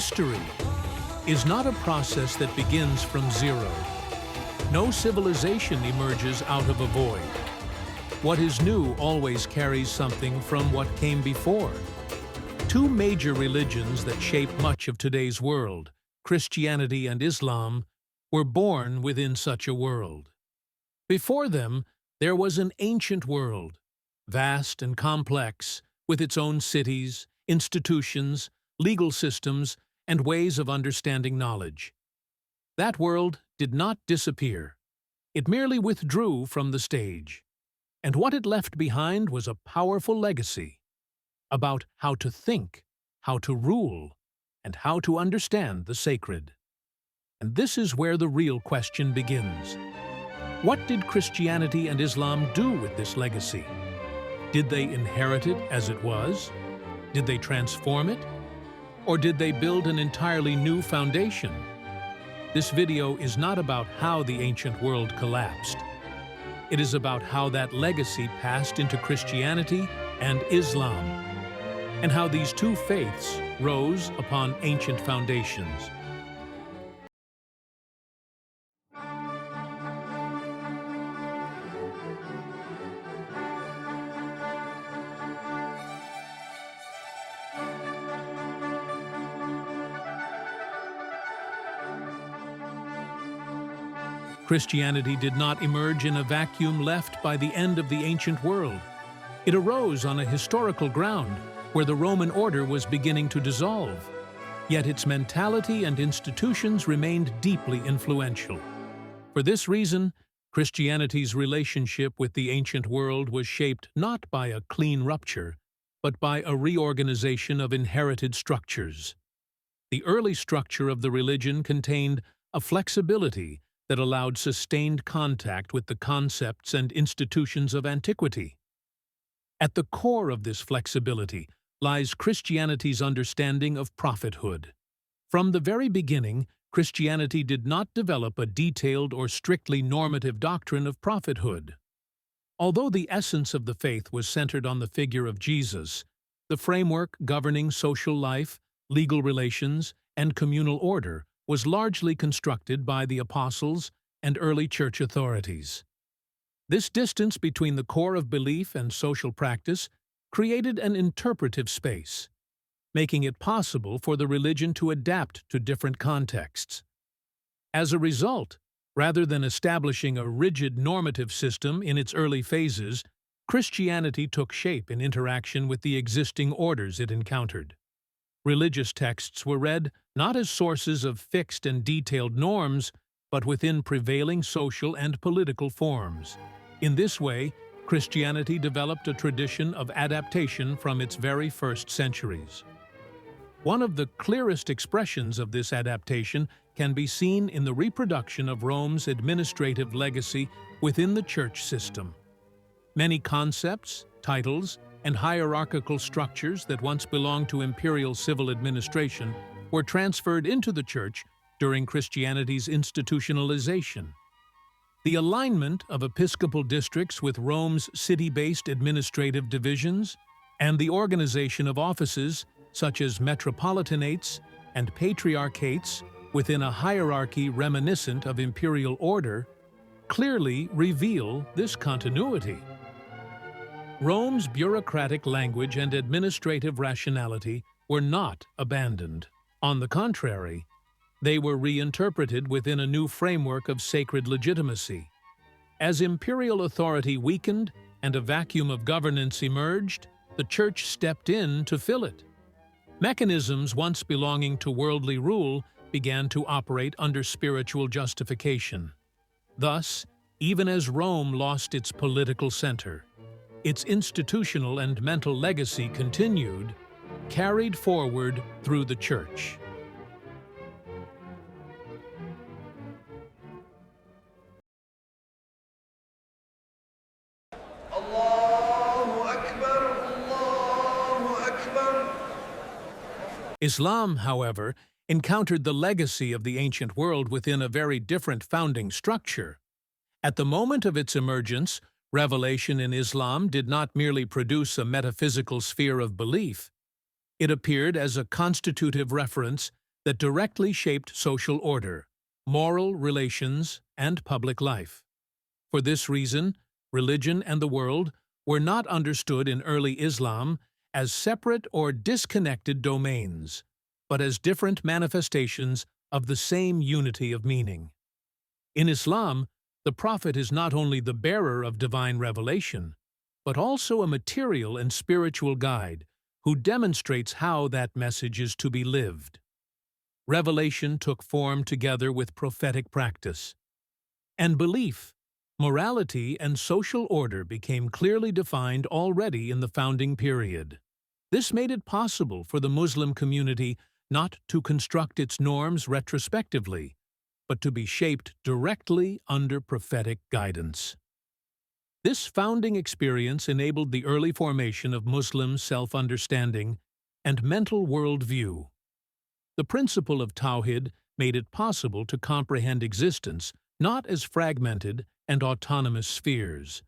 History is not a process that begins from zero. No civilization emerges out of a void. What is new always carries something from what came before. Two major religions that shape much of today's world, Christianity and Islam, were born within such a world. Before them, there was an ancient world, vast and complex, with its own cities, institutions, legal systems, and ways of understanding knowledge. That world did not disappear. It merely withdrew from the stage. And what it left behind was a powerful legacy about how to think, how to rule, and how to understand the sacred. And this is where the real question begins. What did Christianity and Islam do with this legacy? Did they inherit it as it was? Did they transform it? Or did they build an entirely new foundation? This video is not about how the ancient world collapsed. It is about how that legacy passed into Christianity and Islam, and how these two faiths rose upon ancient foundations. Christianity did not emerge in a vacuum left by the end of the ancient world. It arose on a historical ground where the Roman order was beginning to dissolve. Yet its mentality and institutions remained deeply influential. For this reason, Christianity's relationship with the ancient world was shaped not by a clean rupture, but by a reorganization of inherited structures. The early structure of the religion contained a flexibility that allowed sustained contact with the concepts and institutions of antiquity. At the core of this flexibility lies Christianity's understanding of prophethood. From the very beginning, Christianity did not develop a detailed or strictly normative doctrine of prophethood. Although the essence of the faith was centered on the figure of Jesus, the framework governing social life, legal relations, and communal order was largely constructed by the apostles and early church authorities. This distance between the core of belief and social practice created an interpretive space, making it possible for the religion to adapt to different contexts. As a result, rather than establishing a rigid normative system in its early phases, Christianity took shape in interaction with the existing orders it encountered. Religious texts were read not as sources of fixed and detailed norms, but within prevailing social and political forms. In this way, Christianity developed a tradition of adaptation from its very first centuries. One of the clearest expressions of this adaptation can be seen in the reproduction of Rome's administrative legacy within the church system. Many concepts, titles, and hierarchical structures that once belonged to imperial civil administration were transferred into the church during Christianity's institutionalization. The alignment of episcopal districts with Rome's city-based administrative divisions and the organization of offices such as metropolitanates and patriarchates within a hierarchy reminiscent of imperial order clearly reveal this continuity. Rome's bureaucratic language and administrative rationality were not abandoned. On the contrary, they were reinterpreted within a new framework of sacred legitimacy. As imperial authority weakened and a vacuum of governance emerged, the Church stepped in to fill it. Mechanisms once belonging to worldly rule began to operate under spiritual justification. Thus, even as Rome lost its political center, its institutional and mental legacy continued, carried forward through the Church. Allahu Akbar, Allahu Akbar. Islam, however, encountered the legacy of the ancient world within a very different founding structure. At the moment of its emergence, revelation in Islam did not merely produce a metaphysical sphere of belief. It appeared as a constitutive reference that directly shaped social order, moral relations, and public life. For this reason, religion and the world were not understood in early Islam as separate or disconnected domains, but as different manifestations of the same unity of meaning. In Islam, the prophet is not only the bearer of divine revelation, but also a material and spiritual guide who demonstrates how that message is to be lived. Revelation took form together with prophetic practice. And belief, morality, and social order became clearly defined already in the founding period. This made it possible for the Muslim community not to construct its norms retrospectively, but to be shaped directly under prophetic guidance. This founding experience enabled the early formation of Muslim self-understanding and mental worldview. The principle of Tawhid made it possible to comprehend existence not as fragmented and autonomous spheres,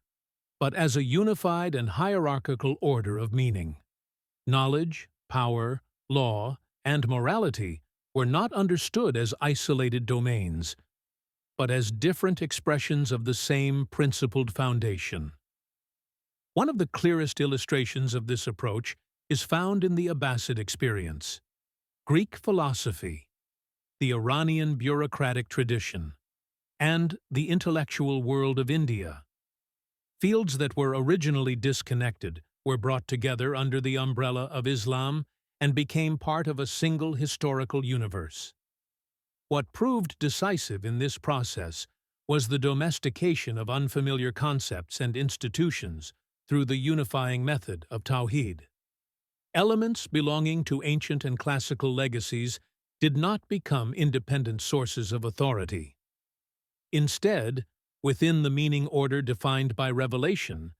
but as a unified and hierarchical order of meaning. Knowledge, power, law, and morality were not understood as isolated domains, but as different expressions of the same principled foundation. One of the clearest illustrations of this approach is found in the Abbasid experience, Greek philosophy, the Iranian bureaucratic tradition, and the intellectual world of India. Fields that were originally disconnected were brought together under the umbrella of Islam and became part of a single historical universe. What proved decisive in this process was the domestication of unfamiliar concepts and institutions through the unifying method of Tawhid. Elements belonging to ancient and classical legacies did not become independent sources of authority. Instead, within the meaning order defined by revelation,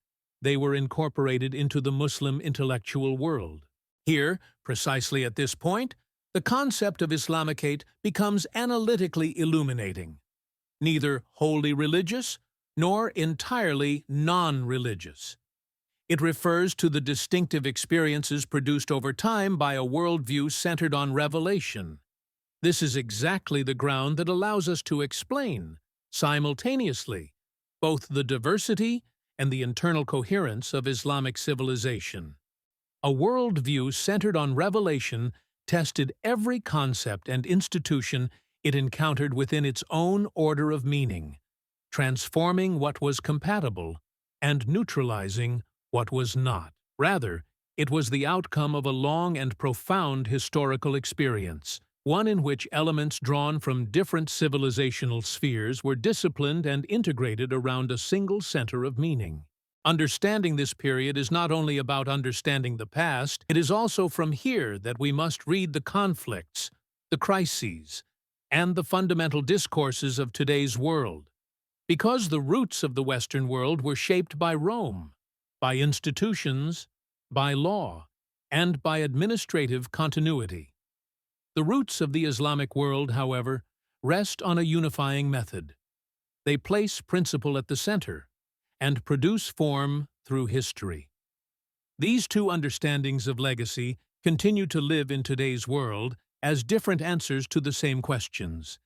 they were incorporated into the Muslim intellectual world. Here, precisely at this point, the concept of Islamicate becomes analytically illuminating, neither wholly religious nor entirely non-religious. It refers to the distinctive experiences produced over time by a worldview centered on revelation. This is exactly the ground that allows us to explain, simultaneously, both the diversity and the internal coherence of Islamic civilization. A worldview centered on revelation tested every concept and institution it encountered within its own order of meaning, transforming what was compatible and neutralizing what was not. Rather, it was the outcome of a long and profound historical experience, one in which elements drawn from different civilizational spheres were disciplined and integrated around a single center of meaning. Understanding this period is not only about understanding the past, it is also from here that we must read the conflicts, the crises, and the fundamental discourses of today's world. Because the roots of the Western world were shaped by Rome, by institutions, by law, and by administrative continuity. The roots of the Islamic world, however, rest on a unifying method. They place principle at the center and produce form through history. These two understandings of legacy continue to live in today's world as different answers to the same questions.